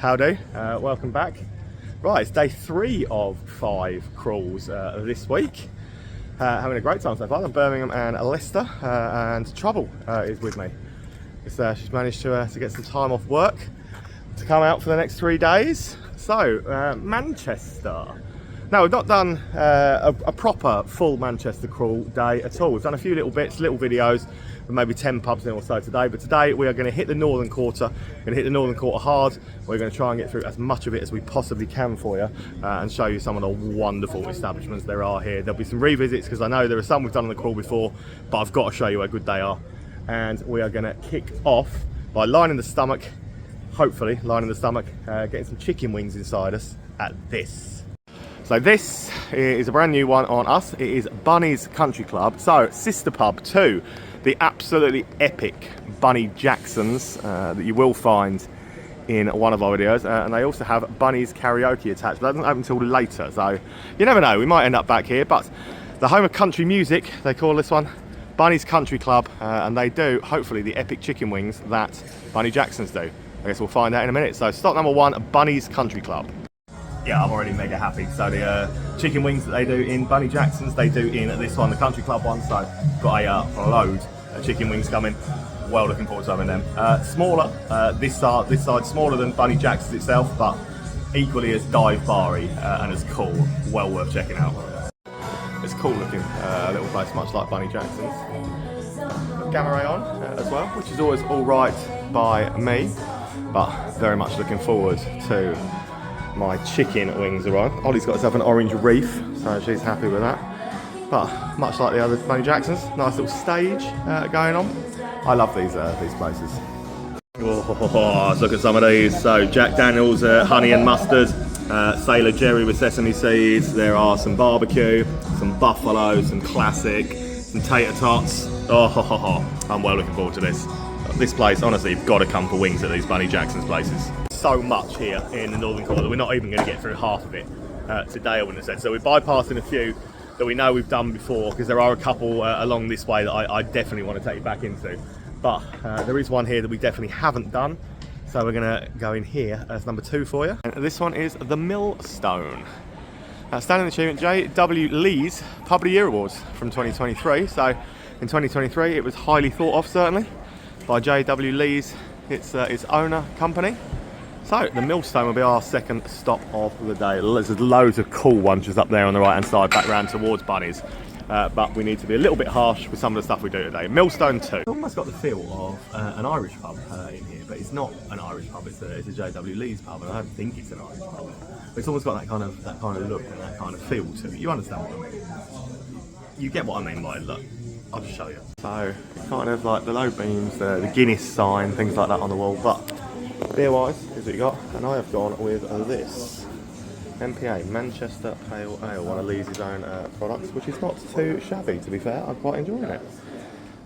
howdy, welcome back. Right, it's day 3 of 5 crawls this week. Having a great time so far. Birmingham and Leicester, and Trouble is with me. She's managed to get some time off work to come out for the next 3 days. So, Manchester. Now, we've not done a proper full Manchester crawl day at all. We've done a few little bits, little videos, with maybe 10 pubs in or so today. But today we are going to hit the Northern Quarter. We're going to hit the Northern Quarter hard. We're going to try and get through as much of it as we possibly can for you, and show you some of the wonderful establishments there are here. There'll be some revisits because I know there are some we've done on the crawl before, but I've got to show you how good they are. And we are going to kick off by lining the stomach, hopefully lining the stomach, getting some chicken wings inside us at this. So this is a brand new one on us. It is Bunny's Country Club. So sister pub to the absolutely epic Bunny Jackson's that you will find in one of our videos. And they also have Bunny's Karaoke attached. But that doesn't open until later. So you never know, we might end up back here. But the home of country music, they call this one, Bunny's Country Club. And they do, hopefully, the epic chicken wings that Bunny Jackson's do. I guess we'll find out in a minute. So stop number 1, Bunny's Country Club. Yeah, I'm already mega happy. So the chicken wings that they do in Bunny Jackson's, they do in this one, the Country Club one. So got a load of chicken wings coming. Well looking forward to having them. Smaller, this side smaller than Bunny Jackson's itself, but equally as dive bar-y and as cool. Well worth checking out. It's cool looking little place, much like Bunny Jackson's. Gamma ray on as well, which is always all right by me, but very much looking forward to my chicken wings arrive. Ollie's got herself an orange reef, so she's happy with that. But much like the other Bunny Jackson's, nice little stage going on. I love these places. Oh, let's look at some of these. So Jack Daniel's honey and mustard, Sailor Jerry with sesame seeds. There are some barbecue, some buffalo, some classic, some tater tots. I'm well looking forward to this. This place, honestly, you've got to come for wings at these Bunny Jackson's places. So much here in the Northern Quarter that we're not even going to get through half of it today, I wouldn't have said. So we're bypassing a few that we know we've done before, because there are a couple along this way that I definitely want to take you back into. But there is one here that we definitely haven't done, so we're going to go in here as number 2 for you. And this one is the Millstone. Outstanding achievement, J.W. Lee's Pub of the Year Awards from 2023. So in 2023 it was highly thought of, certainly, by J.W. Lee's, its owner company. So the Millstone will be our second stop of the day. There's loads of cool ones just up there on the right hand side, back round towards Bunny's. But we need to be a little bit harsh with some of the stuff we do today. Millstone 2. It's almost got the feel of an Irish pub in here, but it's not an Irish pub. It's a J.W. Lee's pub, and I don't think it's an Irish pub. But it's almost got that kind of look and that kind of feel to it. You understand what I mean? You get what I mean by look. I'll just show you. So kind of like the low beams, the Guinness sign, things like that on the wall. But beer wise, is what you got, and I have gone with this MPA, Manchester Pale Ale, one of Lee's own products, which is not too shabby, to be fair. I'm quite enjoying it.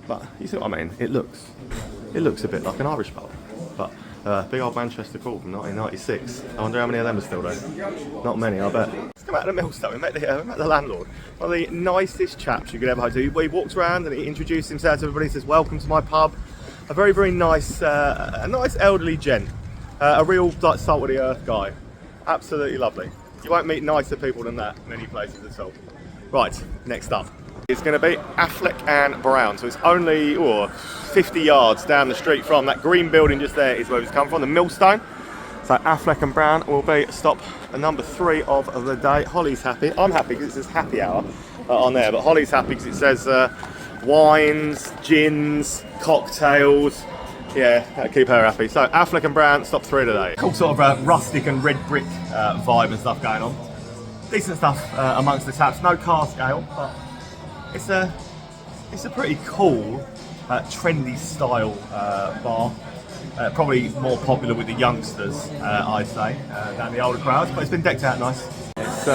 But you see what I mean? It looks a bit like an Irish pub, but big old Manchester call from 1996. I wonder how many of them are still there. Not many, I bet. Let's come out of the Millstone. We met the landlord. One of the nicest chaps you could ever hope to. He walks around and he introduced himself to everybody. He says, "Welcome to my pub." A very, very nice, a nice elderly gent. A real like salt of the earth guy. Absolutely lovely. You won't meet nicer people than that many places at all. Right, next up. It's going to be Affleck and Brown. So it's only 50 yards down the street from that green building just there is where it's come from, the Millstone. So Affleck and Brown will be stop number 3 of the day. Holly's happy. I'm happy because it says happy hour on there, but Holly's happy because it says wines, gins, cocktails. Yeah, that'll keep her happy. So Affleck and Brown, stop 3 today. Cool sort of rustic and red brick vibe and stuff going on. Decent stuff amongst the taps. No cask ale, but it's a pretty cool, trendy style bar. Probably more popular with the youngsters, I'd say, than the older crowds. But it's been decked out nice. It's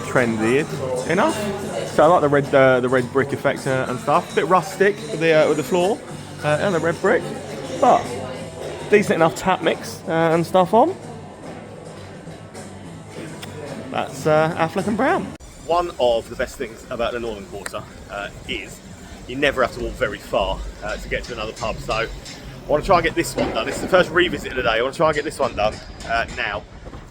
trendy enough. So I like the red brick effect and stuff. A bit rustic with the floor and the red brick, but decent enough tap mix and stuff on. That's Affleck and Brown. One of the best things about the Northern Quarter is you never have to walk very far to get to another pub. So I want to try and get this one done. This is the first revisit of the day. I want to try and get this one done now.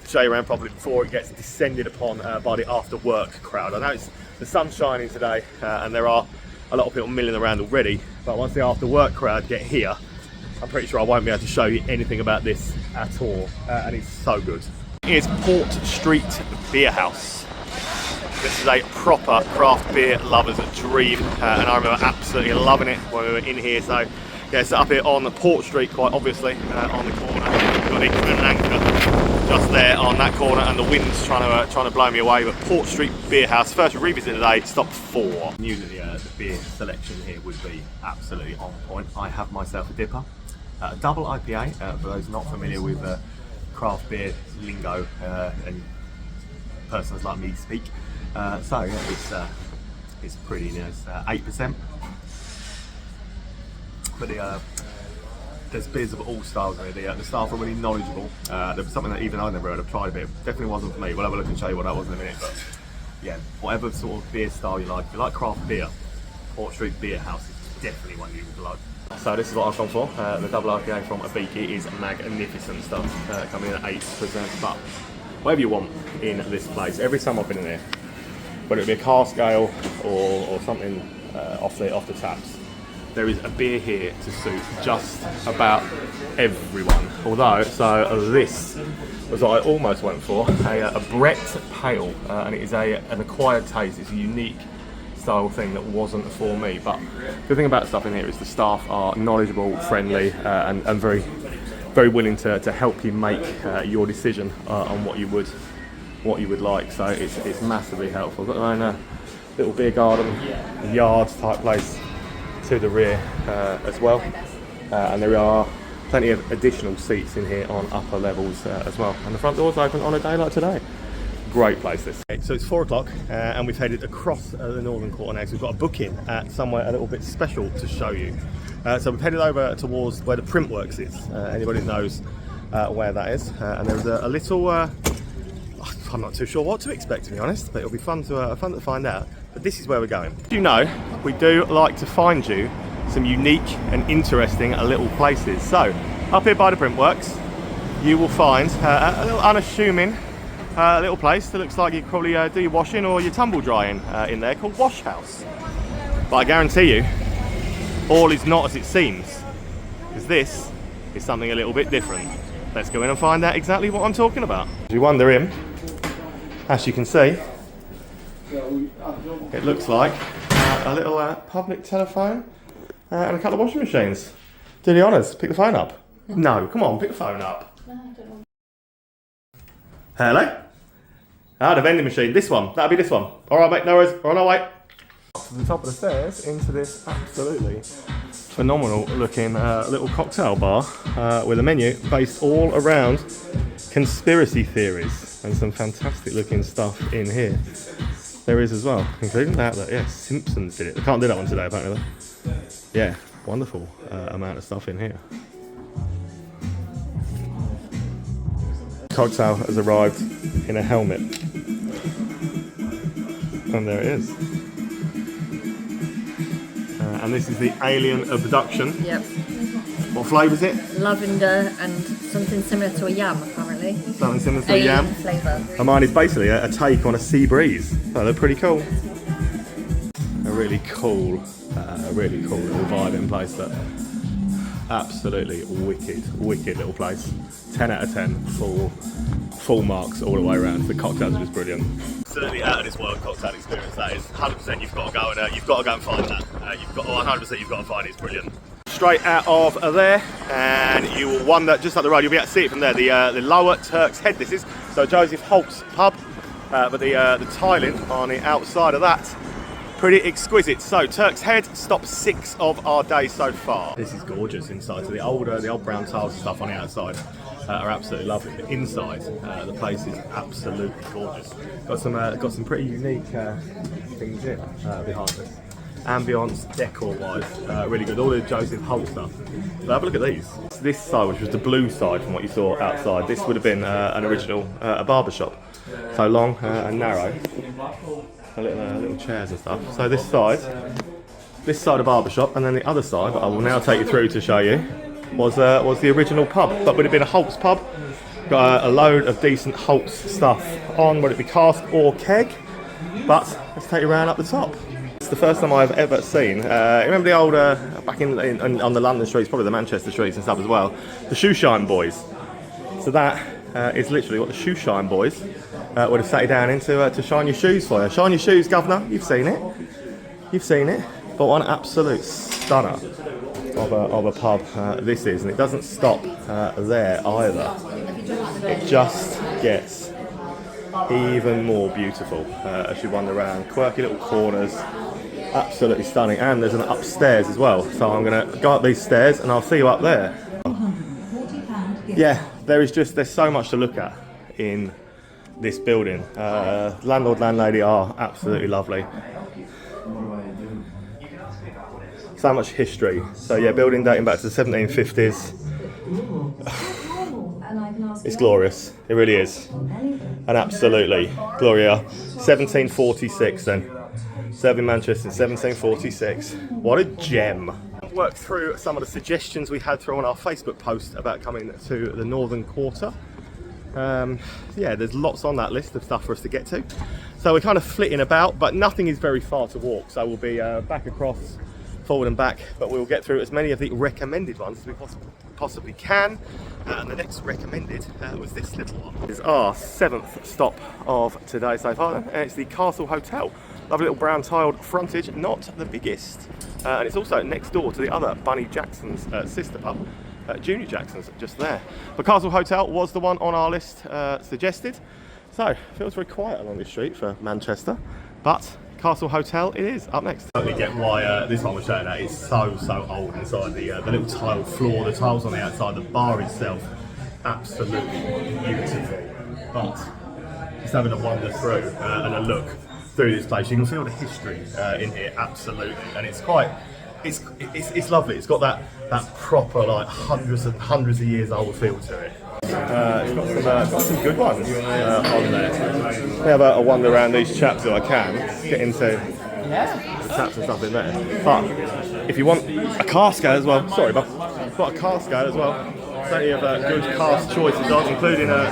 Show you around properly before it gets descended upon by the after work crowd. I know the sun's shining today and there are a lot of people milling around already, but once the after work crowd get here, I'm pretty sure I won't be able to show you anything about this at all, and it's so good. Here's Port Street Beer House. This is a proper craft beer lover's dream, and I remember absolutely loving it when we were in here. So yeah, it's up here on Port Street, quite obviously, on the corner. We've got the anchor just there on that corner, and the wind's trying to blow me away. But Port Street Beer House, first revisit today, stop 4. Knew that the beer selection here would be absolutely on point. I have myself a dipper, a double IPA, for those not familiar with craft beer lingo and persons like me to speak. So yeah, it's pretty nice, 8%. But there's beers of all styles in here. The staff are really knowledgeable. There was something that even I never heard of, tried a bit. Definitely wasn't for me. We'll have a look and show you what that was in a minute. But yeah, whatever sort of beer style you like. If you like craft beer, Port Street Beer House is definitely one you would like. So this is what I've gone for. The double IPA from Abiki is magnificent stuff. Coming in at 8%. But whatever you want in this place, every time I've been in here, whether it be a cask ale or something off the taps, there is a beer here to suit just about everyone. Although, so this was what I almost went for, a Brett Pale, and it is an acquired taste. It's a unique style thing that wasn't for me. But the thing about stuff in here is the staff are knowledgeable, friendly, and very, very willing to help you make your decision on what you would like. So it's massively helpful. Got their own little beer garden, yard type place to the rear as well, and there are plenty of additional seats in here on upper levels as well, and the front door's open on a day like today. Great place this. So it's 4 o'clock and we've headed across the northern quarter now, so we've got a booking at somewhere a little bit special to show you. So we've headed over towards where the Printworks is. Anybody knows where that is, and there's a little I'm not too sure what to expect, to be honest, but it'll be fun to find out. But this is where we're going. You know, we do like to find you some unique and interesting little places. So, up here by the Printworks, you will find a little unassuming little place that looks like you probably do your washing or your tumble drying in there, called Wash House. But I guarantee you, all is not as it seems, because this is something a little bit different. Let's go in and find out exactly what I'm talking about. As you wander in, as you can see, it looks like a little public telephone and a couple of washing machines. Do the honours, pick the phone up. No, come on, pick the phone up. No, I don't want. Hello? Ah, the vending machine, this one, that'll be this one. Alright mate, no worries, we're on our way. To the top of the stairs into this absolutely phenomenal looking little cocktail bar with a menu based all around conspiracy theories and some fantastic looking stuff in here. There is as well, including that, yeah, Simpsons did it. They can't do that one today apparently. Yeah, wonderful amount of stuff in here. Cocktail has arrived in a helmet. And there it is. And this is the alien abduction. Yep. What flavour is it? Lavender and something similar to a yam, apparently. Something similar to a yam? Flavour. And mine is basically a take on a sea breeze. So they're pretty cool. A really cool little vibe in place. But absolutely wicked little place. 10 out of 10, full marks all the way around. The cocktails are just brilliant. Certainly out of this world cocktail experience, that is 100%. You've got to go and find that. 100% you've got to find it. It's brilliant. Straight out of there, and you will wander just up the road. You'll be able to see it from there. The lower Turk's Head. This is so Joseph Holt's pub, but the tiling on the outside of that, pretty exquisite. So Turk's Head, stop 6 of our day so far. This is gorgeous inside. So the old brown tiles and stuff on the outside are absolutely lovely. But inside, the place is absolutely gorgeous. Got some pretty unique things here behind us. Ambience, decor-wise, really good. All the Joseph Holt stuff. So have a look at these. This side, which was the blue side from what you saw outside, this would have been an original a barber shop. So long and narrow. Little chairs and stuff. So this side a barber shop, and then the other side, I will now take you through to show you, was the original pub, but would have been a Holt's pub. Got a load of decent Holt's stuff on, whether it be cask or keg. But let's take you around up the top. It's the first time I've ever seen. Remember the old back on the London streets, probably the Manchester streets and stuff as well. The Shoeshine Boys. So that is literally what the Shoeshine Boys would have sat you down into to shine your shoes for you. Shine your shoes, governor. You've seen it. You've seen it. But what an absolute stunner of a pub this is, and it doesn't stop there either. It just gets even more beautiful as you wander around. Quirky little corners, absolutely stunning, and there's an upstairs as well. So I'm going to go up these stairs, and I'll see you up there. Yeah, there's so much to look at in this building. Landlord, landlady are absolutely lovely. So much history. So yeah, building dating back to the 1750s. It's glorious. It really is. And absolutely Gloria. 1746 then. Served in Manchester in 1746. What a gem. Worked through some of the suggestions we had through on our Facebook post about coming to the Northern Quarter. Yeah, there's lots on that list of stuff for us to get to. So we're kind of flitting about, but nothing is very far to walk. So we'll be back across, forward and back, but we'll get through as many of the recommended ones as we possibly can. And the next recommended was this little one. This is our 7th stop of today so far, and it's the Castle Hotel. Lovely little brown tiled frontage, not the biggest. And it's also next door to the other Bunny Jackson's sister pub, Junior Jackson's, just there. The Castle Hotel was the one on our list suggested. So, it feels very quiet along this street for Manchester, but Castle Hotel it is, up next. I totally get why this one was showing that. It's so old inside, the little tile floor, the tiles on the outside, the bar itself, absolutely beautiful. But just having a wander through and a look through this place, you can feel the history in here, absolutely. And it's quite, it's lovely. It's got that proper, like, hundreds of years old feel to it. It's got some good ones on there. Let me have a wander around these chaps if I can, get into the taps and stuff in there. But if you want a cask scale as well, sorry, but I've got a cask scale as well. Plenty of good cask choices on, including a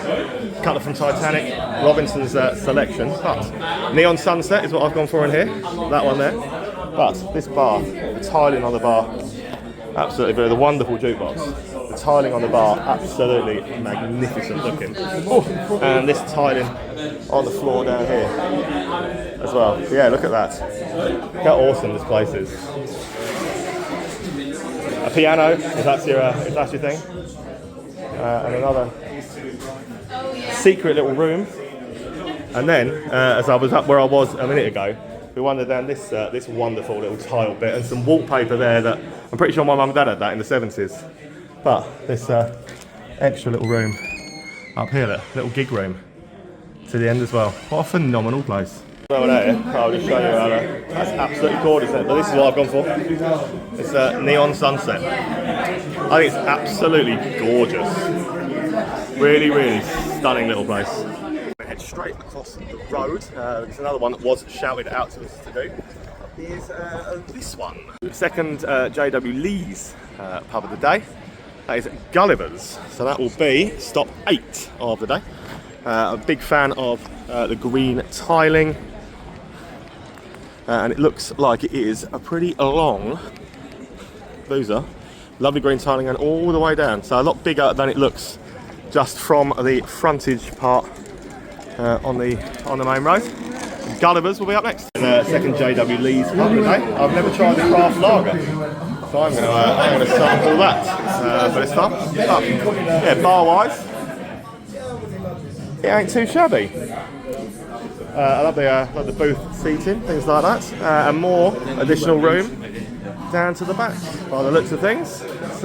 Kettle from Titanic, Robinson's selection. But Neon Sunset is what I've gone for in here, that one there. But this bar, the tiling on the bar, absolutely brilliant. The wonderful jukebox. The tiling on the bar, absolutely magnificent looking. Oh, and this tiling on the floor down here as well. Yeah, look at that. Look how awesome this place is. A piano, if that's your thing. And another secret little room. And then, as I was up where I was a minute ago, we wandered down this wonderful little tile bit and some wallpaper there that I'm pretty sure my mum and dad had that in the 70s. But this extra little room up here, little gig room to the end as well. What a phenomenal place. Over there, I'll just show you how that's absolutely gorgeous. But this is what I've gone for. It's a Neon Sunset. I think it's absolutely gorgeous. Really stunning little place. We head straight across the road. There's another one that was shouted out to us to do. Is this one. Second J.W. Lee's pub of the day. That is Gullivers. So that will be stop 8 of the day. A big fan of the green tiling. And it looks like it is a pretty long boozer. Lovely green tiling and all the way down. So a lot bigger than it looks just from the frontage part on the main road. Gullivers will be up next. Second J.W. Lee's pub today. I've never tried the craft lager, so I'm going to sample that for this time. But yeah, bar wise, it ain't too shabby. I love the booth seating, things like that, and more additional room down to the back. By the looks of things, it's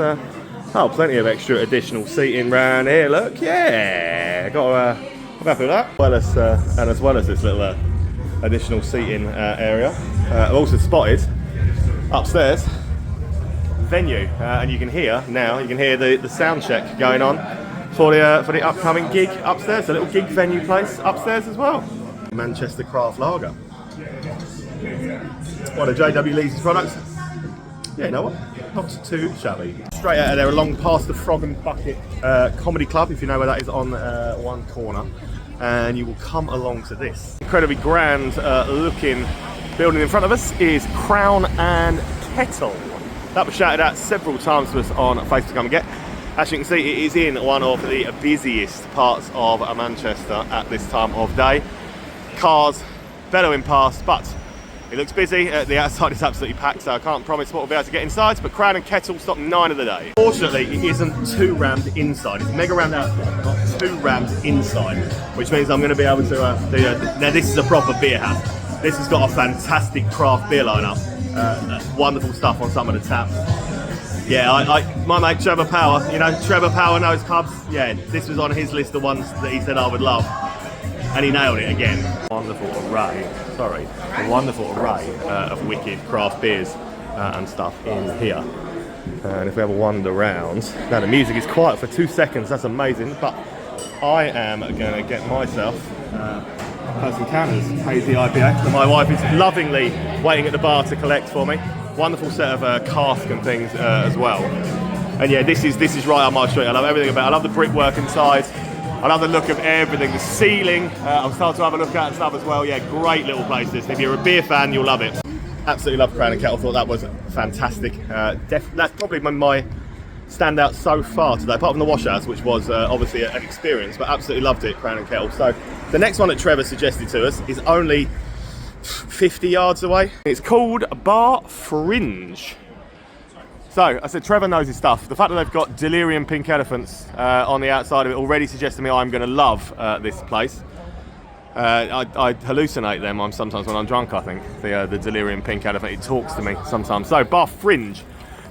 plenty of extra additional seating round here. Look, yeah, I'm happy with that. As well as this little additional seating area, I've also spotted upstairs venue, and you can hear the sound check going on for the upcoming gig upstairs. A little gig venue place upstairs as well. Manchester Craft Lager. One of J.W. Lee's products. Yeah, you know what? not too shabby. Straight out of there, along past the Frog and Bucket Comedy Club, if you know where that is, on one corner. And you will come along to this incredibly grand looking building in front of us is Crown and Kettle. That was shouted out several times to us on Facebook to come and get. As you can see, it is in one of the busiest parts of Manchester at this time of day. Cars bellowing past, but it looks busy. The outside is absolutely packed, so I can't promise what we'll be able to get inside, but Crown and Kettle stop 9 of the day. Fortunately, it isn't too rammed inside. It's mega rammed outside, but not too rammed inside, which means I'm going to be able to now this is a proper beer house. This has got a fantastic craft beer lineup. Wonderful stuff on some of the taps. Yeah, my mate Trevor Power, you know, Trevor Power knows pubs. Yeah, this was on his list of ones that he said I would love. And he nailed it again. Wonderful array of wicked craft beers and stuff in here. And if we have a wander round, now the music is quiet for 2 seconds, that's amazing, but I am going to get myself Person Counters Hazy IPA that my wife is lovingly waiting at the bar to collect for me. Wonderful set of cask and things as well. And yeah, this is right on my street. I love everything about it. I love the brickwork inside. I love the look of everything. The ceiling, I'm starting to have a look at and stuff as well. Yeah, great little place this. If you're a beer fan, you'll love it. Absolutely love Crown and Kettle. Thought that was fantastic. That's probably my standout so far today, apart from the washouts, which was obviously an experience, but absolutely loved it, Crown and Kettle. So the next one that Trevor suggested to us is only 50 yards away. It's called Bar Fringe. So I said Trevor knows his stuff. The fact that they've got delirium pink elephants on the outside of it already suggests to me I'm going to love this place. I hallucinate them sometimes when I'm drunk, I think. The delirium pink elephant, it talks to me sometimes. So Bar Fringe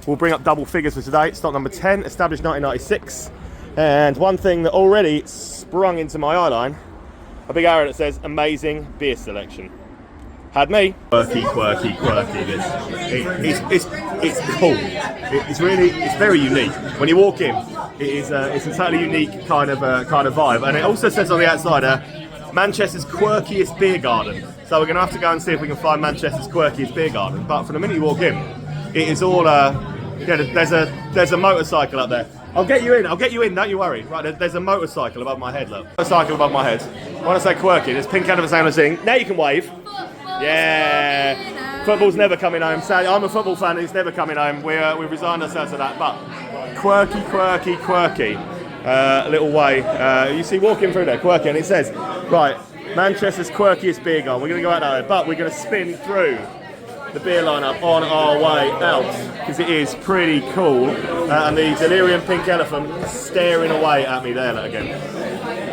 will bring up double figures for today. Stock number 10, established 1996. And one thing that already sprung into my eye line, a big arrow that says amazing beer selection. Had me. Quirky. It's cool. It's very unique. When you walk in, it's a totally unique kind of vibe. And it also says on the outside, Manchester's quirkiest beer garden. So we're going to have to go and see if we can find Manchester's quirkiest beer garden. But for the minute you walk in, it is all there's a motorcycle up there. I'll get you in, don't you worry. Right, there's a motorcycle above my head, look. Motorcycle above my head. When I say quirky, there's pink elephants on the thing. Now you can wave. Yeah, football's never coming home. Sadly, I'm a football fan and it's never coming home. We've resigned ourselves to that. But quirky. Little way. You see walking through there, quirky, and it says, right, Manchester's quirkiest beer garden. We're going to go out there, but we're going to spin through the beer lineup on our way out because it is pretty cool. And the delirium pink elephant staring away at me there again,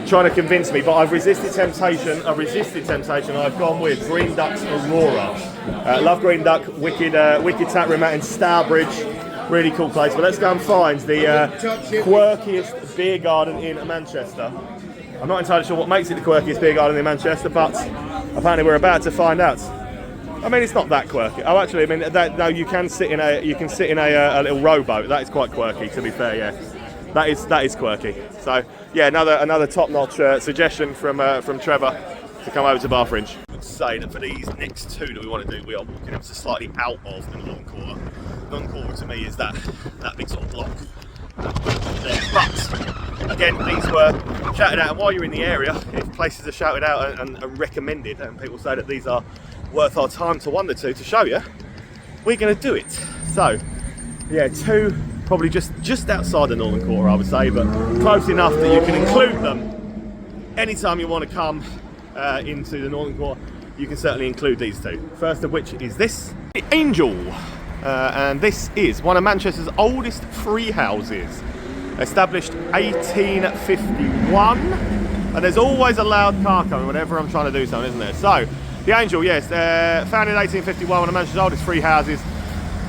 trying to convince me, but I've resisted temptation. I've gone with Green Duck's Aurora. Love Green Duck, wicked tap room out in Stourbridge. Really cool place. But let's go and find the quirkiest beer garden in Manchester. I'm not entirely sure what makes it the quirkiest beer garden in Manchester, but apparently we're about to find out. I mean, it's not that quirky. Oh, actually, I mean, no, you can sit in a little rowboat. That is quite quirky, to be fair. Yeah, that is quirky. So yeah, another top-notch suggestion from Trevor to come over to Bar Fringe. I would say that for these next two that we want to do, we are walking up to slightly out of the Northern Quarter. Northern Quarter to me is that big sort of block there. But again, these were shouted out, and while you're in the area, if places are shouted out and recommended, and people say that these are worth our time to wander to show you, we're going to do it. So yeah, two probably just outside the Northern Quarter, I would say, but close enough that you can include them anytime you want to come into the Northern Quarter. You can certainly include these two. First of which is this, the Angel, and this is one of Manchester's oldest free houses, established 1851, and there's always a loud car coming whenever I'm trying to do something, isn't there? So the Angel, yes, founded in 1851, one of Manchester's oldest free houses.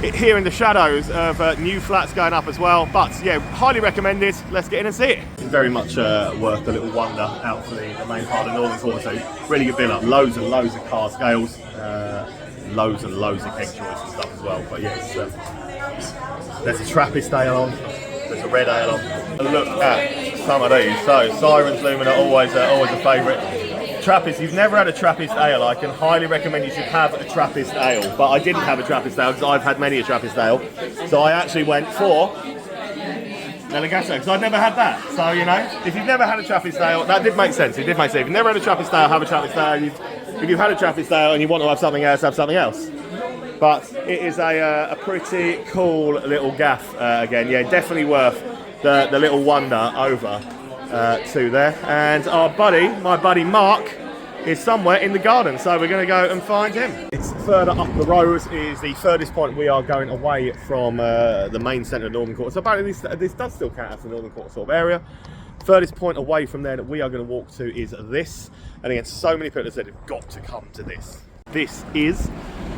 Here in the shadows of new flats going up as well, but yeah, highly recommended. Let's get in and see it. It's very much worth a little wander out for the main part of the Northern Quarter. So really good build up, loads and loads of car scales, loads and loads of keg choice and stuff as well. But yes, there's a Trappist ale on, there's a red ale on. A look at some of these. So Sirens Lumina, always a favourite. Trappist, you've never had a Trappist ale, I can highly recommend you should have a Trappist ale. But I didn't have a Trappist ale because I've had many a Trappist ale. So I actually went for Delegato because I'd never had that. So, you know, if you've never had a Trappist ale, that did make sense. It did make sense. If you've never had a Trappist ale, have a Trappist ale. If you've had a Trappist ale and you want to have something else, have something else. But it is a pretty cool little gaff again. Yeah, definitely worth the little wander over to there. And my buddy Mark, is somewhere in the garden, so we're going to go and find him. It's further up the road, is the furthest point we are going away from the main centre of Northern Quarter. So apparently this does still count as the Northern Quarter sort of area. Furthest point away from there that we are going to walk to is this. And again, so many people have said you've got to come to this. This is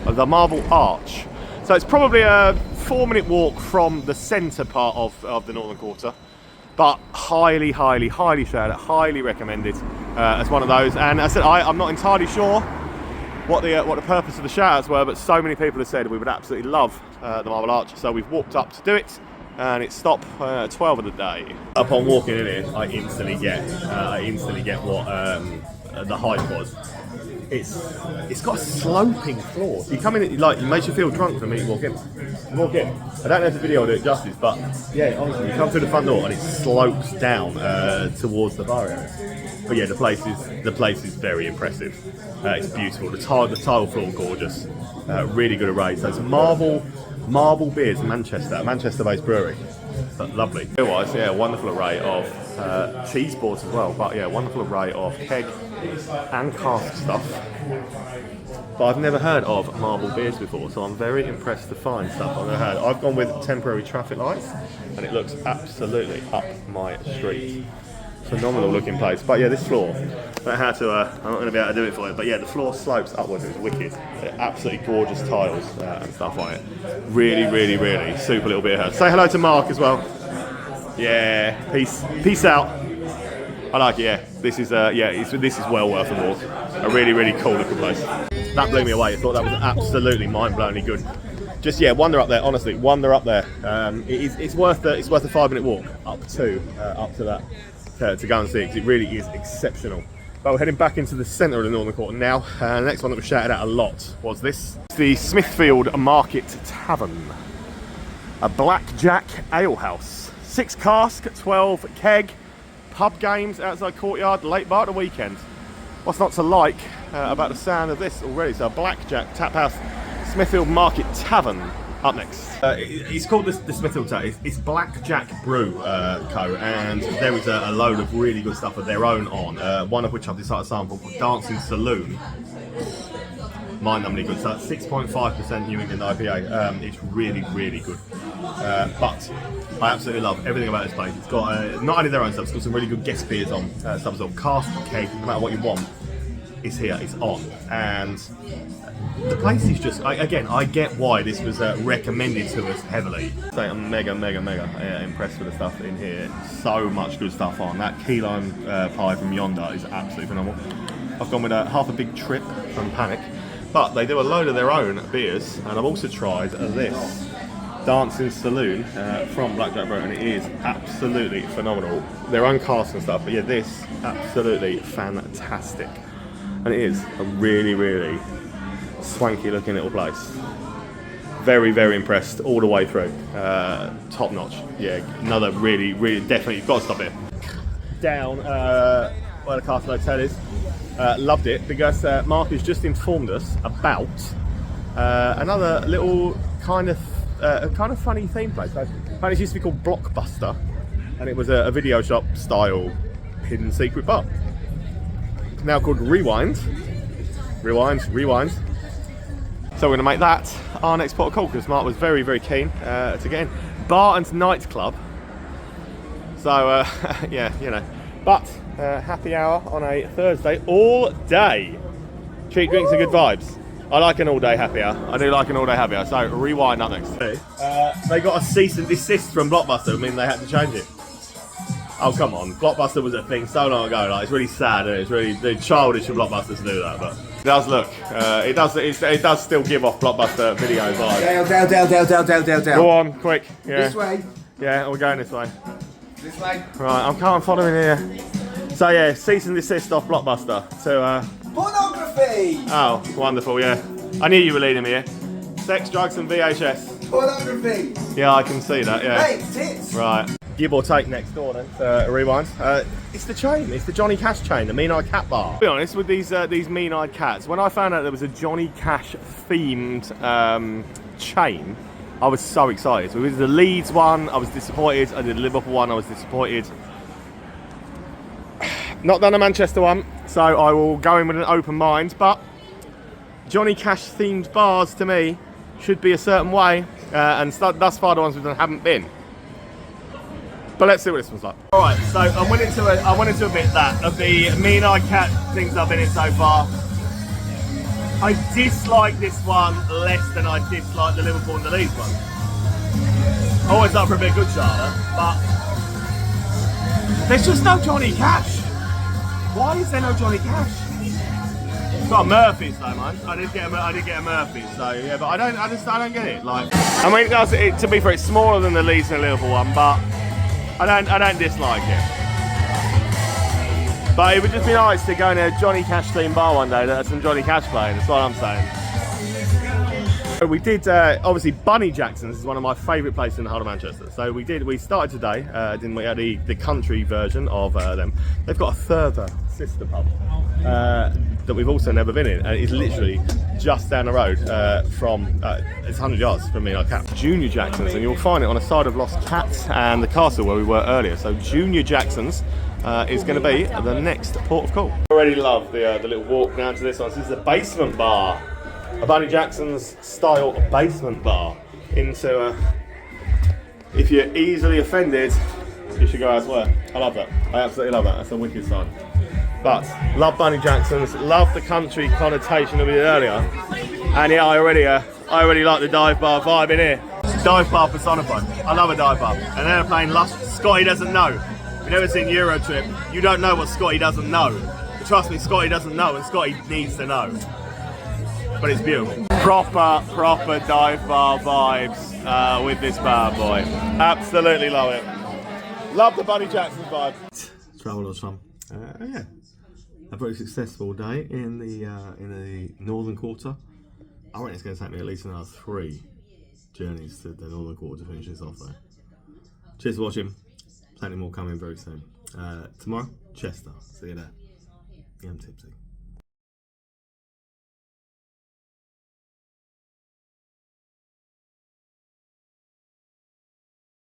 the Marble Arch. So it's probably a 4-minute walk from the centre part of the Northern Quarter. But highly shared it, highly recommended as one of those. And as I said, I'm not entirely sure what the purpose of the shout-outs were, but so many people have said we would absolutely love the Marble Arch. So we've walked up to do it, and it's stop 12 of the day. Upon walking in here, I instantly get what the height was. It's got a sloping floor. So you come in, it makes you feel drunk from me to walk in. I don't know if the video will do it justice, but yeah, honestly, you come through the front door and it slopes down towards the bar area. But yeah, the place is very impressive. It's beautiful. The tile floor gorgeous. Really good array. So it's Marble Beers, Manchester-based brewery. But lovely. Otherwise, yeah, wonderful array of cheese boards as well. But yeah, wonderful array of keg and cask stuff. But I've never heard of Marble Beers before, so I'm very impressed to find stuff I've never heard. I've gone with temporary traffic lights, and it looks absolutely up my street. Phenomenal looking place. But yeah, this floor, I don't know how to, I'm not going to be able to do it for you, but yeah, the floor slopes upwards. It's wicked. They're absolutely gorgeous tiles and stuff on it. Really super little bit of her. Say hello to Mark as well. Yeah, peace out. I like it. Yeah, this is this is well worth a walk. A really cool looking place. That blew me away. I thought that was absolutely mind-blowingly good. Just yeah, wander up there. Honestly, wander up there. It's worth a 5-minute walk up to that. To go and see, because it really is exceptional. But we're heading back into the centre of the Northern Quarter now. The next one that was shouted out a lot was this. It's the Smithfield Market Tavern. A blackjack alehouse. 6 cask, 12 keg, pub games outside courtyard, late bar at the weekend. What's not to like about the sound of this already? So a blackjack tap house, Smithfield Market Tavern. Up next. It's called the Smithfield Tavern. It's Blackjack Brew Co. And there is a load of really good stuff of their own on. One of which I've decided to sample called Dancing Saloon. Mind-numbingly good. So that's 6.5% New England IPA. It's really good. But I absolutely love everything about this place. It's got not only their own stuff, it's got some really good guest beers on. Stuff on cask, keg, no matter what you want. It's here, it's on. And the place is just, I get why this was recommended to us heavily. So I'm mega impressed with the stuff in here. So much good stuff on. That key lime pie from Yonder is absolutely phenomenal. I've gone with half a big trip from Panic. But they do a load of their own beers. And I've also tried this Dancing Saloon from Blackjack Brew, and it is absolutely phenomenal. Their own cask and stuff, but yeah, this absolutely fantastic. And it is a really swanky looking little place. Very impressed all the way through. Top notch. Yeah, another really definitely, you've got to stop here. Down where the Castle Hotel is. Loved it because Mark has just informed us about another little kind of funny theme place. So, apparently it used to be called Blockbuster, and it was a video shop style hidden secret bar. It's now called Rewind. So we're going to make that our next port of call because Mark was very keen to get in. Bar and nightclub. So yeah, you know. But happy hour on a Thursday all day. Cheap drinks and good vibes. I like an all day happy hour. I do like an all day happy hour. So Rewind up next. They got a cease and desist from Blockbuster. I mean they had to change it. Oh come on, Blockbuster was a thing so long ago. Like it's really sad. It's really childish of Blockbuster to do that, but it does look. It does still give off Blockbuster video vibes. Down. Go on, quick. Yeah. This way. Yeah, we're going this way. This way. Right, I'm following here. So yeah, cease and desist off Blockbuster to Pornography! oh, wonderful, yeah. I knew you were leading me here. Sex, drugs and VHS. Pornography! Yeah, I can see that, yeah. Hey, tits! Right. Give or take next door then, rewind. It's the chain, it's the Johnny Cash chain, the Mean Eyed Cat bar. To be honest, with these Mean Eyed Cats, when I found out there was a Johnny Cash themed chain, I was so excited. So we did the Leeds one, I was disappointed. I did the Liverpool one, I was disappointed. Not done the Manchester one, so I will go in with an open mind, but Johnny Cash themed bars to me should be a certain way, and thus far the ones we've done haven't been. But let's see what this one's like. Alright, so I went into a bit of the Mean Eyed Cat things I've been in so far. I dislike this one less than I dislike the Liverpool and the Leeds one. Always up for a bit of good charter, but there's just no Johnny Cash. Why is there no Johnny Cash? It's got a Murphy's though, man. I did get a Murphy's, so yeah, but I don't get it. Like, I mean, to be fair, it's smaller than the Leeds and the Liverpool one, but I don't dislike it. But it would just be nice to go in a Johnny Cash themed bar one day that has some Johnny Cash playing. That's what I'm saying. So we did obviously Bunny Jackson's is one of my favourite places in the whole of Manchester. So we started today, didn't we? Had the country version of them. They've got a further sister pub that we've also never been in, and it's literally just down the road from it's 100 yards from me, like Cat. Junior Jackson's, and you'll find it on the side of Lost Cats and the castle where we were earlier. So Junior Jackson's is going to be the next port of call. I already love the little walk down to this one. So this is the basement bar, a Bunny Jackson's style basement bar. Into if you're easily offended, you should go elsewhere. I love that. I absolutely love that. That's a wicked sign. But love Bunny Jackson's, love the country connotation that we did earlier, and yeah, I already like the dive bar vibe in here. Dive bar personified. I love a dive bar. An airplane lush. Scotty doesn't know. You've never seen Euro Trip. You don't know what Scotty doesn't know. But trust me, Scotty doesn't know, and Scotty needs to know. But it's beautiful. Proper dive bar vibes with this bad boy. Absolutely love it. Love the Bunny Jackson vibe. Travel or some. Yeah. A very successful day in the northern quarter. I reckon it's going to take me at least another 3 journeys to the northern quarter to finish this off though. Cheers for watching. Plenty more coming very soon. Tomorrow, Chester. See you there. Yeah, I'm tipsy.